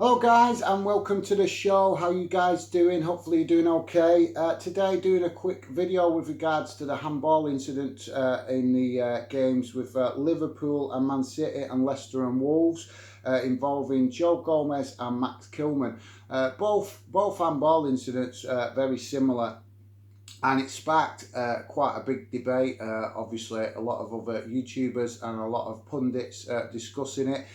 Hello guys and welcome to the show. How you guys doing? Hopefully you're doing okay. Today doing a quick video with regards to the handball incident in the games with Liverpool and Man City and Leicester and Wolves involving Joe Gomez and Max Kilman. Both handball incidents very similar, and it sparked quite a big debate. Obviously a lot of other YouTubers and a lot of pundits discussing it.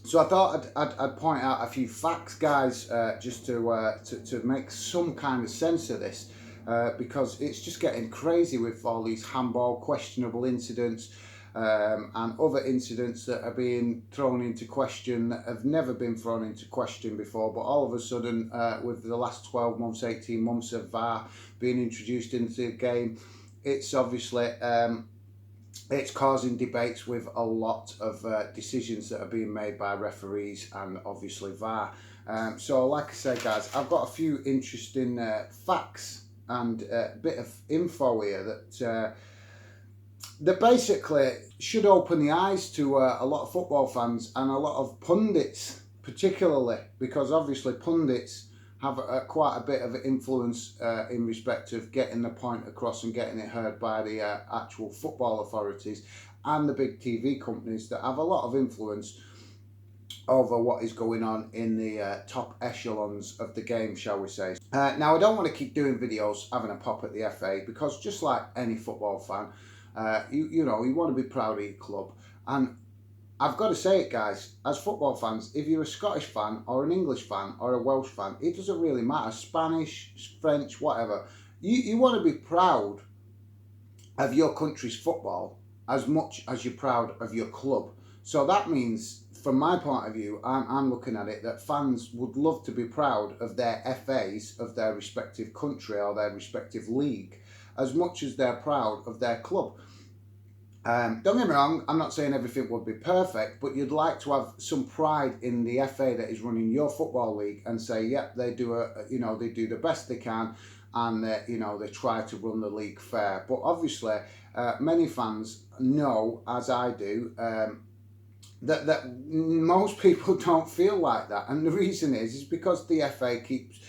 So I thought I'd point out a few facts, guys, just to make some kind of sense of this, because it's just getting crazy with all these handball questionable incidents and other incidents that are being thrown into question that have never been thrown into question before, but all of a sudden with the last 12 months, 18 months of VAR being introduced into the game, it's obviously it's causing debates with a lot of decisions that are being made by referees and obviously VAR. So like I said, guys, I've got a few interesting facts and a bit of info here that basically should open the eyes to a lot of football fans and a lot of pundits, particularly because obviously pundits have quite a bit of influence in respect of getting the point across and getting it heard by the actual football authorities and the big TV companies that have a lot of influence over what is going on in the top echelons of the game, shall we say. Now, I don't want to keep doing videos having a pop at the FA, because just like any football fan, you know, you want to be proud of your club. And I've got to say it, guys, as football fans, if you're a Scottish fan or an English fan or a Welsh fan, it doesn't really matter, Spanish, French, whatever. You want to be proud of your country's football as much as you're proud of your club. So that means, from my point of view, I'm looking at it that fans would love to be proud of their FAs of their respective country or their respective league as much as they're proud of their club. Don't get me wrong, I'm not saying everything would be perfect, but you'd like to have some pride in the FA that is running your football league and say, yep, they do they do the best they can, and they try to run the league fair. But obviously, many fans know, as I do, that most people don't feel like that, and the reason is because the FA keeps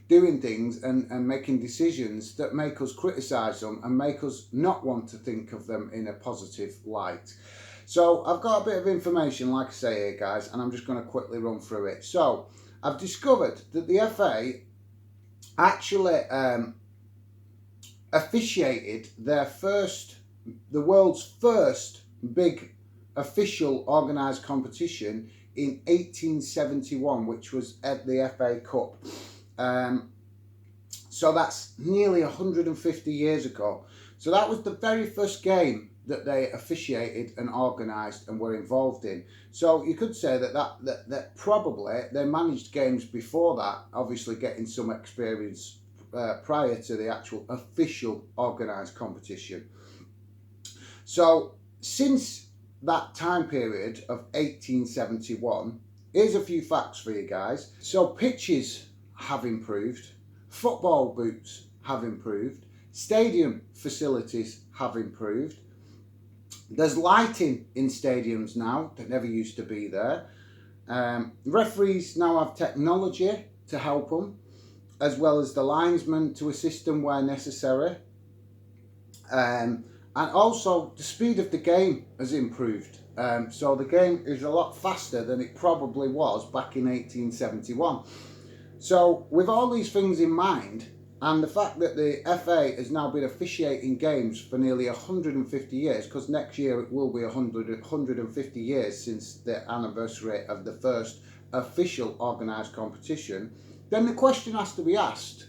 doing things and making decisions that make us criticise them and make us not want to think of them in a positive light. So I've got a bit of information, like I say here, guys, and I'm just going to quickly run through it. So I've discovered that the FA actually officiated the world's first big official organised competition in 1871, which was at the FA Cup. So that's nearly 150 years ago. So that was the very first game that they officiated and organised and were involved in. So you could say that probably they managed games before that, obviously getting some experience prior to the actual official organised competition. So since that time period of 1871, here's a few facts for you guys. So pitches have improved, football boots have improved, stadium facilities have improved, there's lighting in stadiums now that never used to be there, referees now have technology to help them, as well as the linesmen to assist them where necessary, and also the speed of the game has improved. So the game is a lot faster than it probably was back in 1871. So with all these things in mind, and the fact that the FA has now been officiating games for nearly 150 years, because next year it will be 150 years since the anniversary of the first official organised competition, then the question has to be asked,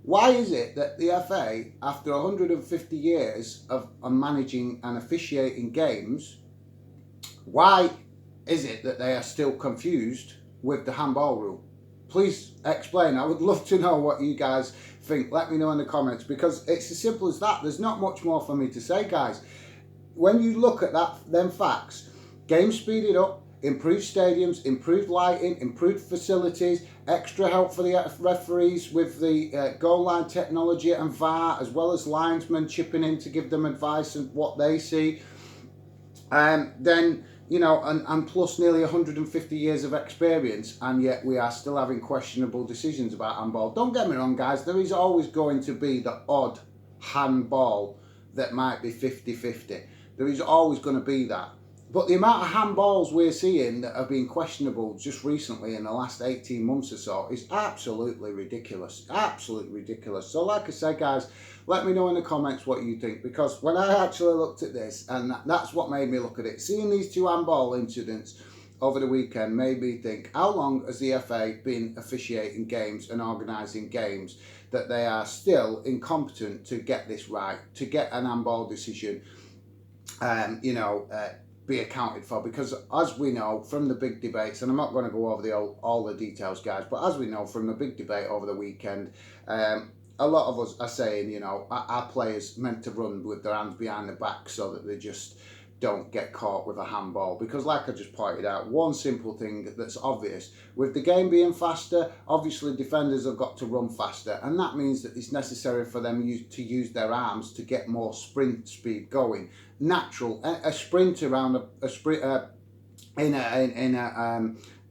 why is it that the FA, after 150 years of managing and officiating games, why is it that they are still confused with the handball rule? Please explain. I would love to know what you guys think. Let me know in the comments, because it's as simple as that. There's not much more for me to say, guys. When you look at them facts, games speeded up, improved stadiums, improved lighting, improved facilities, extra help for the referees with the goal line technology and VAR, as well as linesmen chipping in to give them advice on what they see. Then you know, and plus nearly 150 years of experience, and yet we are still having questionable decisions about handball. Don't get me wrong, guys, there is always going to be the odd handball that might be 50-50. There is always going to be that. But the amount of handballs we're seeing that have been questionable just recently in the last 18 months or so is absolutely ridiculous. Absolutely ridiculous. So like I said, guys, let me know in the comments what you think, because when I actually looked at this, and that's what made me look at it, seeing these two handball incidents over the weekend made me think, how long has the FA been officiating games and organising games that they are still incompetent to get this right, to get an handball decision, be accounted for? Because as we know from the big debates, and I'm not going to go over all the details, guys, but as we know from the big debate over the weekend, a lot of us are saying, you know, our players meant to run with their hands behind their back so that they just don't get caught with a handball. Because like I just pointed out, one simple thing that's obvious, with the game being faster, obviously defenders have got to run faster, and that means that it's necessary for them to use their arms to get more sprint speed going. Natural, a sprint around a sprint in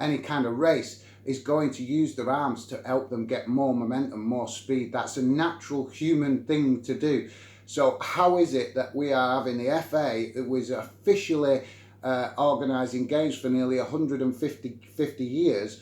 any kind of race is going to use their arms to help them get more momentum, more speed. That's a natural human thing to do. So how is it that we are having the FA, that was officially organising games for nearly 150 years,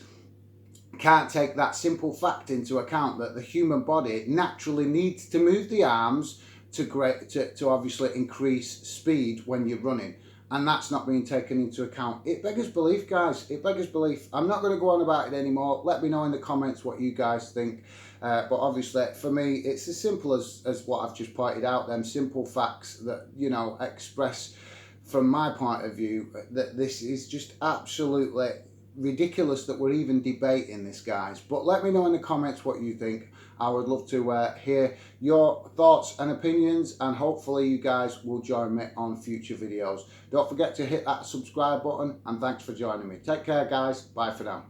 can't take that simple fact into account, that the human body naturally needs to move the arms to obviously increase speed when you're running, and that's not being taken into account. It beggars belief, guys. It beggars belief. I'm not going to go on about it anymore. Let me know in the comments what you guys think. But obviously, for me, it's as simple as what I've just pointed out, them simple facts that, you know, express from my point of view that this is just absolutely ridiculous that we're even debating this, guys. But let me know in the comments what you think. I would love to hear your thoughts and opinions, and hopefully you guys will join me on future videos. Don't forget to hit that subscribe button, and thanks for joining me. Take care, guys. Bye for now.